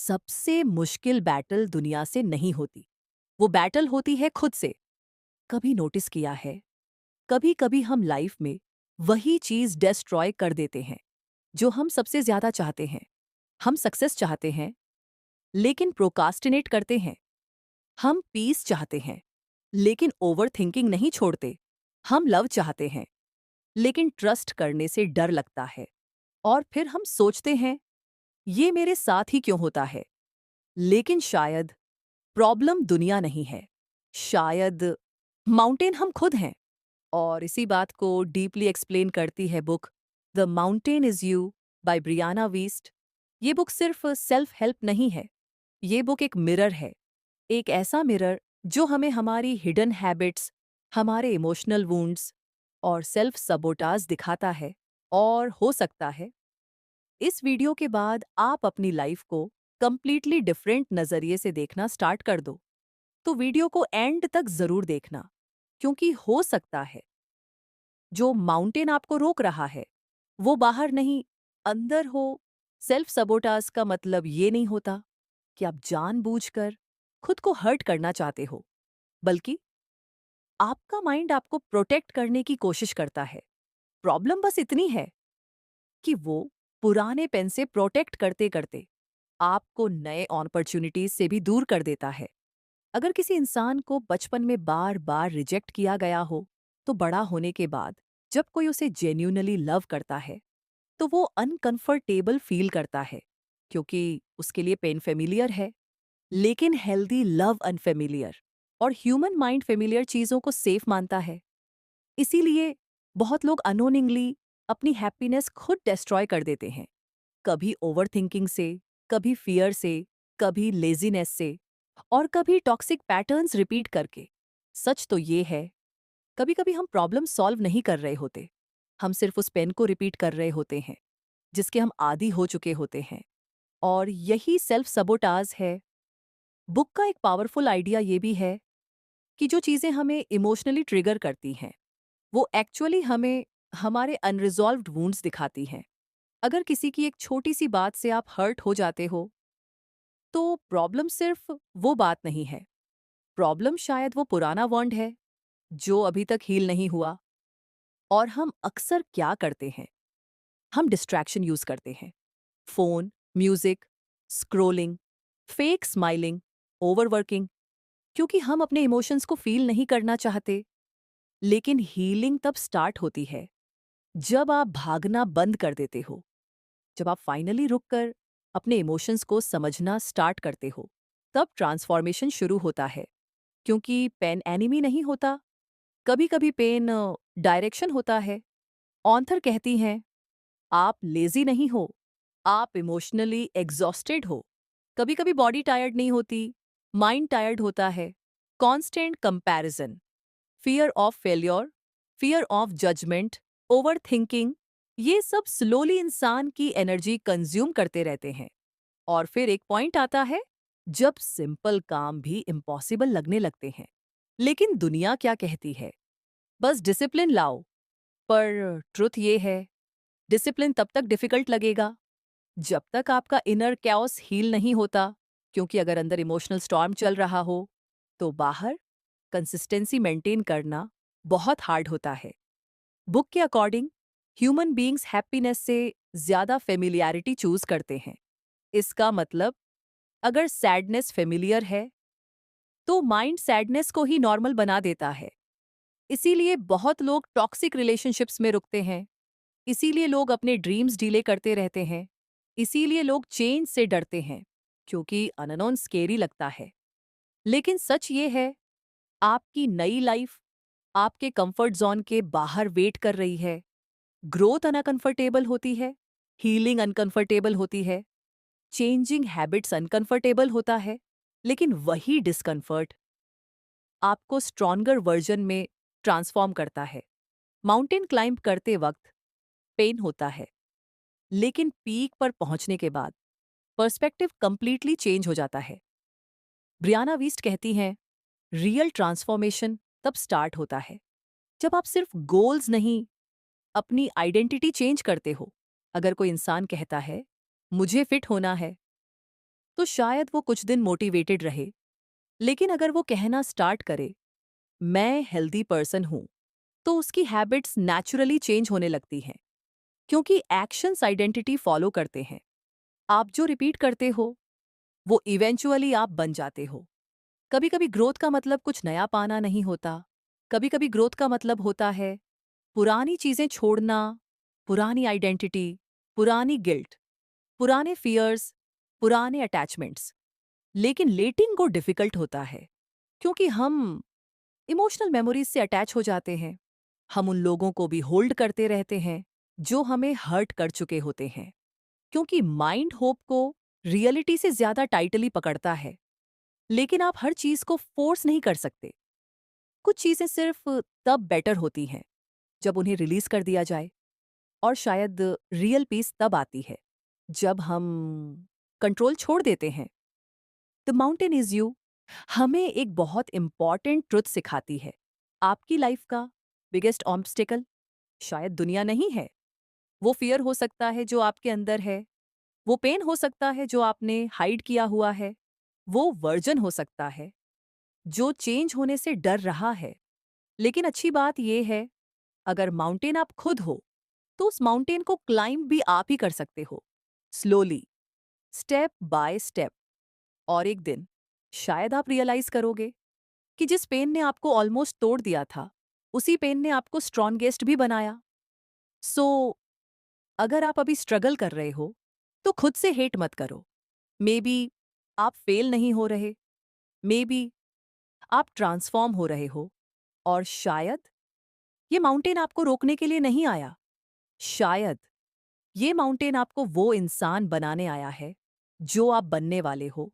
सबसे मुश्किल बैटल दुनिया से नहीं होती। वो बैटल होती है खुद से। कभी नोटिस किया है, कभी कभी हम लाइफ में वही चीज डिस्ट्रॉय कर देते हैं जो हम सबसे ज्यादा चाहते हैं। हम सक्सेस चाहते हैं लेकिन प्रोकास्टिनेट करते हैं। हम पीस चाहते हैं लेकिन ओवर थिंकिंग नहीं छोड़ते। हम लव चाहते हैं लेकिन ट्रस्ट करने से डर लगता है। और फिर हम सोचते हैं, ये मेरे साथ ही क्यों होता है। लेकिन शायद प्रॉब्लम दुनिया नहीं है, शायद माउंटेन हम खुद हैं। और इसी बात को डीपली एक्सप्लेन करती है book the mountain is you by Brianna Wiest. ये बुक सिर्फ सेल्फ हेल्प नहीं है, ये बुक एक मिरर है। एक ऐसा मिरर जो हमें हमारी हिडन हैबिट्स, हमारे इमोशनल वुंड्स और सेल्फ सबोटाज दिखाता है। और हो सकता है इस वीडियो के बाद आप अपनी लाइफ को कंप्लीटली डिफरेंट नजरिए से देखना स्टार्ट कर दो। तो वीडियो को एंड तक जरूर देखना, क्योंकि हो सकता है जो माउंटेन आपको रोक रहा है वो बाहर नहीं, अंदर हो। सेल्फ सबोटाज का मतलब ये नहीं होता कि आप जानबूझकर खुद को हर्ट करना चाहते हो, बल्कि आपका माइंड आपको प्रोटेक्ट करने की कोशिश करता है। प्रॉब्लम बस इतनी है कि वो पुराने पेन से प्रोटेक्ट करते करते आपको नए अपॉर्चुनिटीज से भी दूर कर देता है। अगर किसी इंसान को बचपन में बार बार रिजेक्ट किया गया हो, तो बड़ा होने के बाद जब कोई उसे जेन्यूनली लव करता है तो वो अनकंफर्टेबल फील करता है, क्योंकि उसके लिए पेन फेमिलियर है। लेकिन हेल्दी लव अनफेमिलियर, और ह्यूमन माइंड फेमिलियर चीजों को सेफ मानता है। इसीलिए बहुत लोग अनोनिंगली अपनी हैप्पीनेस खुद डिस्ट्रॉय कर देते हैं, कभी ओवरथिंकिंग से, कभी फियर से, कभी लेजीनेस से, और कभी टॉक्सिक पैटर्न्स रिपीट करके। सच तो ये है, कभी कभी हम प्रॉब्लम सॉल्व नहीं कर रहे होते, हम सिर्फ उस पेन को रिपीट कर रहे होते हैं जिसके हम आदी हो चुके होते हैं। और यही सेल्फ सबोटाज है। बुक का एक पावरफुल आइडिया ये भी है कि जो चीज़ें हमें इमोशनली ट्रिगर करती हैं वो एक्चुअली हमें हमारे अनरिजॉल्व्ड वुंड्स दिखाती हैं। अगर किसी की एक छोटी सी बात से आप हर्ट हो जाते हो, तो प्रॉब्लम सिर्फ वो बात नहीं है। प्रॉब्लम शायद वो पुराना वॉन्ड है जो अभी तक हील नहीं हुआ। और हम अक्सर क्या करते हैं, हम डिस्ट्रैक्शन यूज करते हैं। Phone, music, scrolling, fake smiling, overworking, क्योंकि हम अपने इमोशंस को फील नहीं करना चाहते। लेकिन हीलिंग तब स्टार्ट होती है जब आप भागना बंद कर देते हो, जब आप फाइनली रुककर अपने इमोशंस को समझना स्टार्ट करते हो। तब ट्रांसफॉर्मेशन शुरू होता है, क्योंकि पेन एनिमी नहीं होता, कभी कभी पेन डायरेक्शन होता है। ऑथर कहती हैं, आप लेजी नहीं हो, आप इमोशनली एग्जॉस्टेड हो। कभी कभी बॉडी टायर्ड नहीं होती, माइंड टायर्ड होता है। Constant comparison, fear of failure, fear of judgement, over thinking, ये सब स्लोली इंसान की एनर्जी कंज्यूम करते रहते हैं। और फिर एक पॉइंट आता है जब सिंपल काम भी इम्पॉसिबल लगने लगते हैं। लेकिन दुनिया क्या कहती है, बस डिसिप्लिन लाओ। पर ट्रुथ ये है, डिसिप्लिन तब तक डिफिकल्ट लगेगा जब तक आपका इनर कैओस हील नहीं होता। क्योंकि अगर अंदर इमोशनल स्टॉर्म चल रहा हो तो बाहर कंसिस्टेंसी मेंटेन करना बहुत हार्ड होता है। बुक के अकॉर्डिंग ह्यूमन बीइंग्स हैप्पीनेस से ज्यादा फेमिलियरिटी चूज करते हैं। इसका मतलब अगर सैडनेस फेमिलियर है तो माइंड सैडनेस को ही नॉर्मल बना देता है। इसीलिए बहुत लोग टॉक्सिक रिलेशनशिप्स में रुकते हैं, इसीलिए लोग अपने ड्रीम्स डिले करते रहते हैं, इसीलिए लोग चेंज से डरते हैं, क्योंकि अननोन स्केरी लगता है। लेकिन सच ये है, आपकी नई लाइफ आपके कंफर्ट जोन के बाहर वेट कर रही है। ग्रोथ अनकंफर्टेबल होती है, हीलिंग अनकंफर्टेबल होती है, चेंजिंग हैबिट्स अनकंफर्टेबल होता है। लेकिन वही डिस्कंफर्ट आपको स्ट्रॉन्गर वर्जन में ट्रांसफॉर्म करता है। माउंटेन क्लाइंब करते वक्त पेन होता है, लेकिन पीक पर पहुंचने के बाद पर्सपेक्टिव कंप्लीटली चेंज हो जाता है। ब्रियाना वीस्ट कहती हैं, रियल ट्रांसफॉर्मेशन तब स्टार्ट होता है जब आप सिर्फ गोल्स नहीं, अपनी आइडेंटिटी चेंज करते हो। अगर कोई इंसान कहता है, मुझे फिट होना है, तो शायद वो कुछ दिन मोटिवेटेड रहे, लेकिन अगर वो कहना स्टार्ट करे, मैं हेल्दी पर्सन हूं, तो उसकी हैबिट्स नेचुरली चेंज होने लगती हैं, क्योंकि एक्शंस आइडेंटिटी फॉलो करते हैं। आप जो रिपीट करते हो, वो इवेंचुअली आप बन जाते हो। कभी कभी ग्रोथ का मतलब कुछ नया पाना नहीं होता। कभी कभी ग्रोथ का मतलब होता है पुरानी चीजें छोड़ना, पुरानी आइडेंटिटी, पुरानी गिल्ट, पुराने फियर्स, पुराने अटैचमेंट्स। लेकिन लेटिंग को डिफिकल्ट होता है, क्योंकि हम इमोशनल मेमोरीज से अटैच हो जाते हैं। हम उन लोगों को भी होल्ड करते रहते हैं जो हमें हर्ट कर चुके होते हैं, क्योंकि माइंड होप को रियलिटी से ज्यादा टाइटली पकड़ता है। लेकिन आप हर चीज को फोर्स नहीं कर सकते। कुछ चीजें सिर्फ तब बेटर होती हैं जब उन्हें रिलीज कर दिया जाए। और शायद रियल पीस तब आती है जब हम कंट्रोल छोड़ देते हैं। द माउंटेन इज यू हमें एक बहुत इंपॉर्टेंट ट्रुथ सिखाती है। आपकी लाइफ का बिगेस्ट ऑब्स्टिकल शायद दुनिया नहीं है। वो फियर हो सकता है जो आपके अंदर है, वो पेन हो सकता है जो आपने हाइड किया हुआ है, वो वर्जन हो सकता है जो चेंज होने से डर रहा है। लेकिन अच्छी बात यह है, अगर माउंटेन आप खुद हो, तो उस माउंटेन को क्लाइंब भी आप ही कर सकते हो, स्लोली, स्टेप बाय स्टेप। और एक दिन शायद आप रियलाइज करोगे कि जिस पेन ने आपको ऑलमोस्ट तोड़ दिया था, उसी पेन ने आपको स्ट्रॉन्गेस्ट भी बनाया। सो अगर आप अभी स्ट्रगल कर रहे हो, तो खुद से हेट मत करो। मे बी आप फेल नहीं हो रहे, मे बी आप ट्रांसफॉर्म हो रहे हो। और शायद ये माउंटेन आपको रोकने के लिए नहीं आया। शायद ये माउंटेन आपको वो इंसान बनाने आया है जो आप बनने वाले हो।